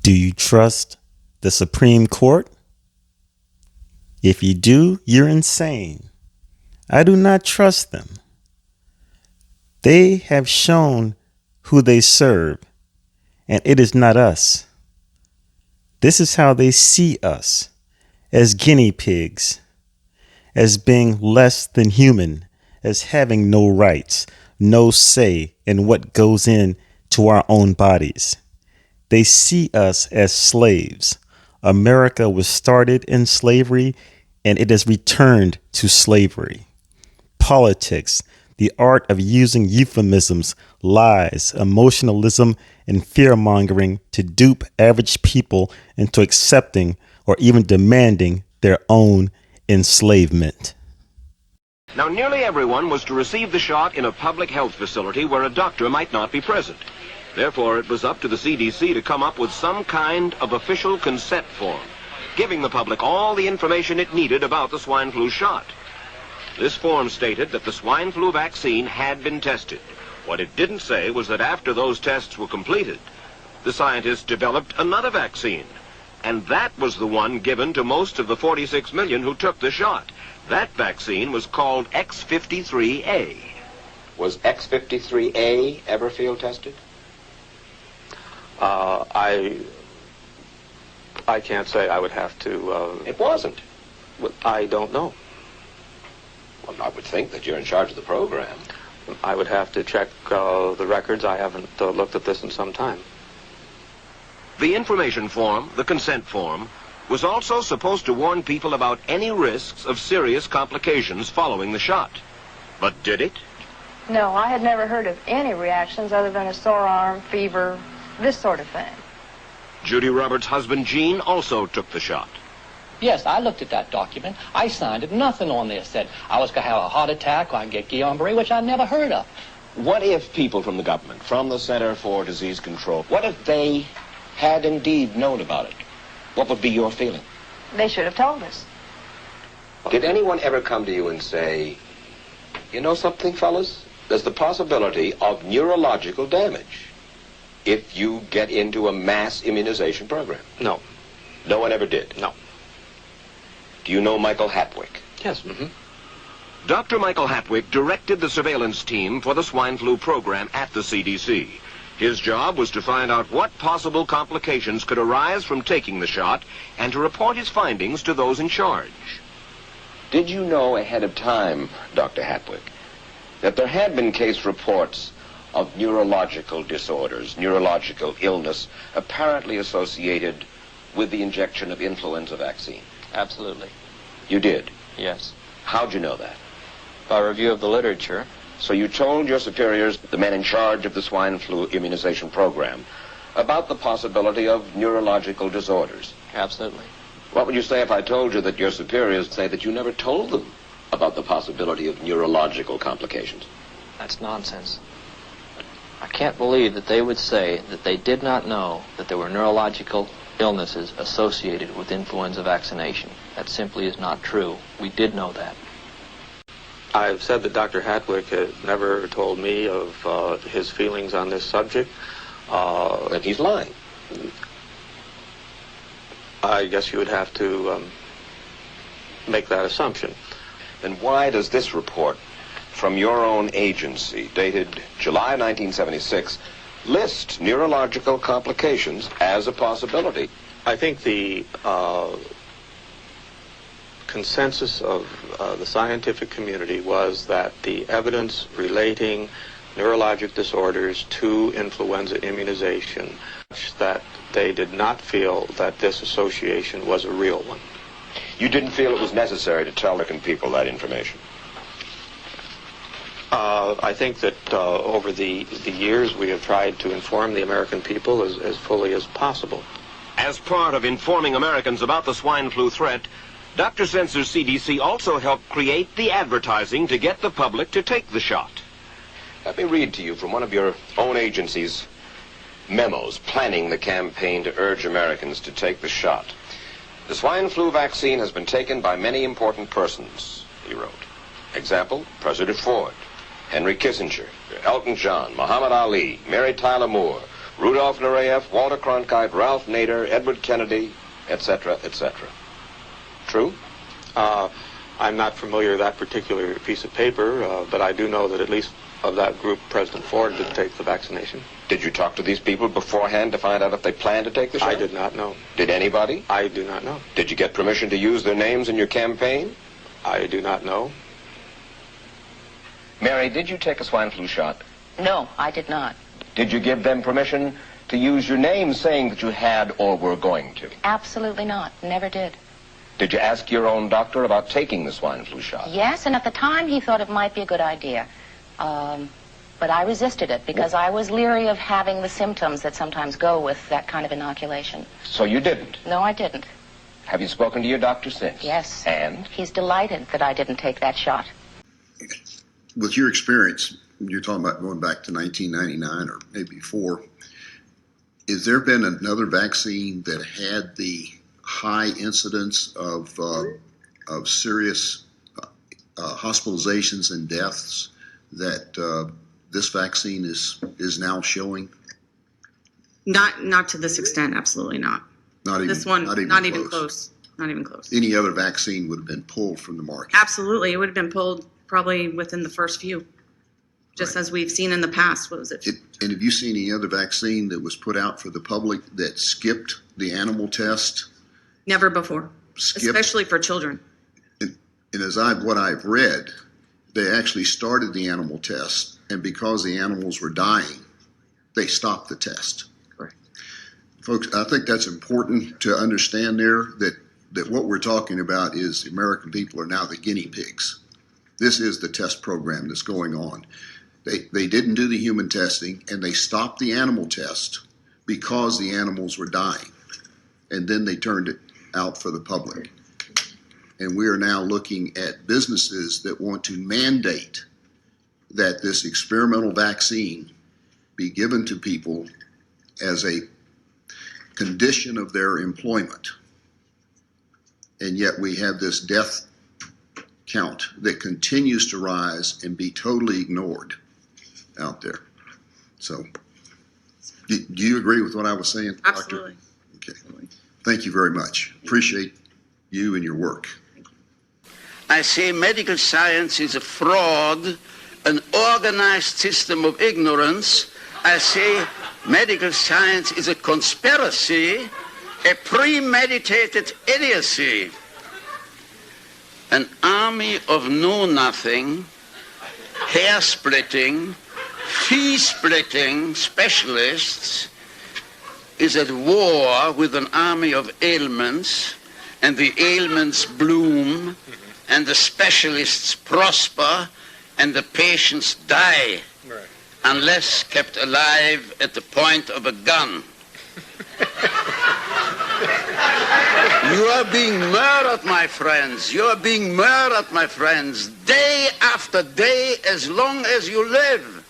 Do you trust the Supreme Court? If you do, you're insane. I do not trust them. They have shown who they serve, and it is not us. This is how they see us, as guinea pigs, as being less than human, as having no rights, no say in what goes into our own bodies. They see us as slaves. America was started in slavery, and it has returned to slavery. Politics, the art of using euphemisms, lies, emotionalism, and fear-mongering to dupe average people into accepting or even demanding their own enslavement. Now, nearly everyone was to receive the shot in a public health facility where a doctor might not be present. Therefore, it was up to the CDC to come up with some kind of official consent form, giving the public all the information it needed about the swine flu shot. This form stated that the swine flu vaccine had been tested. What it didn't say was that after those tests were completed, the scientists developed another vaccine. And that was the one given to most of the 46 million who took the shot. That vaccine was called X53A. Was X53A ever field tested? I can't say. I would have to... It wasn't. I don't know. Well, I would think that you're in charge of the program. I would have to check the records. I haven't looked at this in some time. The information form, the consent form, was also supposed to warn people about any risks of serious complications following the shot. But did it? No, I had never heard of any reactions other than a sore arm, fever, this sort of thing. Judy Roberts' husband, Gene, also took the shot. Yes, I looked at that document. I signed it. Nothing on there said I was going to have a heart attack or I'd get Guillain-Barré, which I never heard of. What if people from the government, from the Center for Disease Control, what if they had indeed known about it? What would be your feeling? They should have told us. Did anyone ever come to you and say, you know something, fellas? There's the possibility of neurological damage if you get into a mass immunization program? No. No one ever did? No. Do you know Michael Hatwick? Yes. Mm-hmm. Dr. Michael Hatwick directed the surveillance team for the swine flu program at the CDC. His job was to find out what possible complications could arise from taking the shot and to report his findings to those in charge. Did you know ahead of time, Dr. Hatwick, that there had been case reports of neurological disorders, neurological illness, apparently associated with the injection of influenza vaccine? Absolutely. You did? Yes. How'd you know that? By review of the literature. So you told your superiors, the men in charge of the swine flu immunization program, about the possibility of neurological disorders? Absolutely. What would you say if I told you that your superiors say that you never told them about the possibility of neurological complications? That's nonsense. I can't believe that they would say that they did not know that there were neurological illnesses associated with influenza vaccination. That simply is not true. We did know that. I've said that Dr. Hatwick has never told me of his feelings on this subject. Then he's lying. I guess you would have to make that assumption. Then why does this report from your own agency, dated July 1976, list neurological complications as a possibility? I think the consensus of the scientific community was that the evidence relating neurologic disorders to influenza immunization, that they did not feel that this association was a real one. You didn't feel it was necessary to tell American people that information? I think that over the years we have tried to inform the American people as fully as possible. As part of informing Americans about the swine flu threat, Dr. Sensor's CDC also helped create the advertising to get the public to take the shot. Let me read to you from one of your own agency's memos planning the campaign to urge Americans to take the shot. The swine flu vaccine has been taken by many important persons, he wrote. Example, President Ford, Henry Kissinger, Elton John, Muhammad Ali, Mary Tyler Moore, Rudolph Nureyev, Walter Cronkite, Ralph Nader, Edward Kennedy, etc., etc. True? I'm not familiar with that particular piece of paper, but I do know that at least of that group, President Ford did take the vaccination. Did you talk to these people beforehand to find out if they planned to take the shot? I did not know. Did anybody? I do not know. Did you get permission to use their names in your campaign? I do not know. Mary, did you take a swine flu shot? No, I did not. Did you give them permission to use your name saying that you had or were going to? Absolutely not. Never did. Did you ask your own doctor about taking the swine flu shot? Yes, and at the time he thought it might be a good idea. But I resisted it because I was leery of having the symptoms that sometimes go with that kind of inoculation. So you didn't? No, I didn't. Have you spoken to your doctor since? Yes. And? He's delighted that I didn't take that shot. With your experience, you're talking about going back to 1999 or maybe before, has there been another vaccine that had the high incidence of serious hospitalizations and deaths that this vaccine is now showing? Not to this extent, absolutely not. Not even, this one, not even close. Not even close. Any other vaccine would have been pulled from the market. Absolutely, it would have been pulled probably within the first few, just as we've seen in the past. What was it? And have you seen any other vaccine that was put out for the public that skipped the animal test? Never before, especially for children. And as what I've read, they actually started the animal test, and because the animals were dying, they stopped the test. Correct. Folks, I think that's important to understand there, that what we're talking about is the American people are now the guinea pigs. This is the test program that's going on. They didn't do the human testing, and they stopped the animal test because the animals were dying. And then they turned it out for the public. And we are now looking at businesses that want to mandate that this experimental vaccine be given to people as a condition of their employment. And yet we have this death count that continues to rise and be totally ignored out there. So, do you agree with what I was saying, Absolutely. Doctor? Okay. Thank you very much. Appreciate you and your work. I say medical science is a fraud, an organized system of ignorance. I say medical science is a conspiracy, a premeditated idiocy. An army of know-nothing, hair-splitting, fee-splitting specialists is at war with an army of ailments, and the ailments bloom, and the specialists prosper, and the patients die, right, unless kept alive at the point of a gun. You are being murdered, my friends. You are being murdered, my friends, day after day, as long as you live.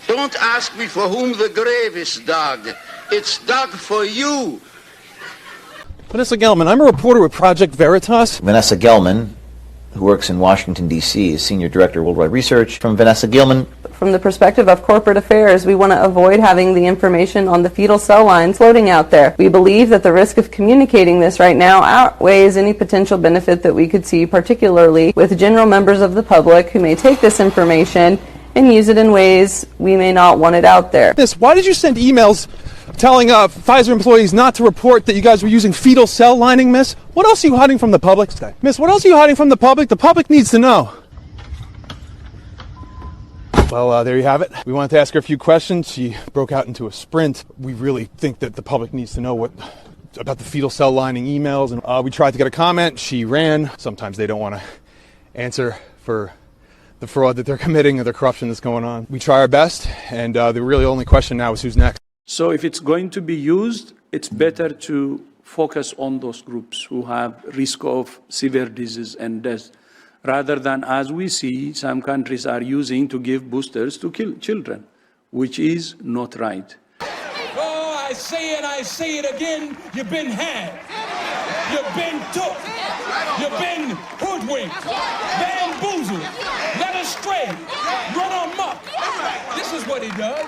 Don't ask me for whom the grave is dug. It's dug for you. Vanessa Gelman, I'm a reporter with Project Veritas. Vanessa Gelman, who works in Washington, D.C., is Senior Director of Worldwide Research. From Vanessa Gelman. From the perspective of corporate affairs, we want to avoid having the information on the fetal cell lines floating out there. We believe that the risk of communicating this right now outweighs any potential benefit that we could see, particularly with general members of the public who may take this information and use it in ways we may not want it out there. Why did you send emails telling Pfizer employees not to report that you guys were using fetal cell lining, Miss? What else are you hiding from the public? Miss, what else are you hiding from the public? The public needs to know. Well, there you have it. We wanted to ask her a few questions. She broke out into a sprint. We really think that the public needs to know about the fetal cell lining emails. And we tried to get a comment. She ran. Sometimes they don't want to answer for the fraud that they're committing or the corruption that's going on. We try our best, and the really only question now is who's next. So if it's going to be used, it's better to focus on those groups who have risk of severe disease and death, rather than, as we see, some countries are using to give boosters to kill children, which is not right. Oh, I say it again, you've been had. You've been took. You've been hoodwinked, bamboozled, led astray, run amok. This is what he does.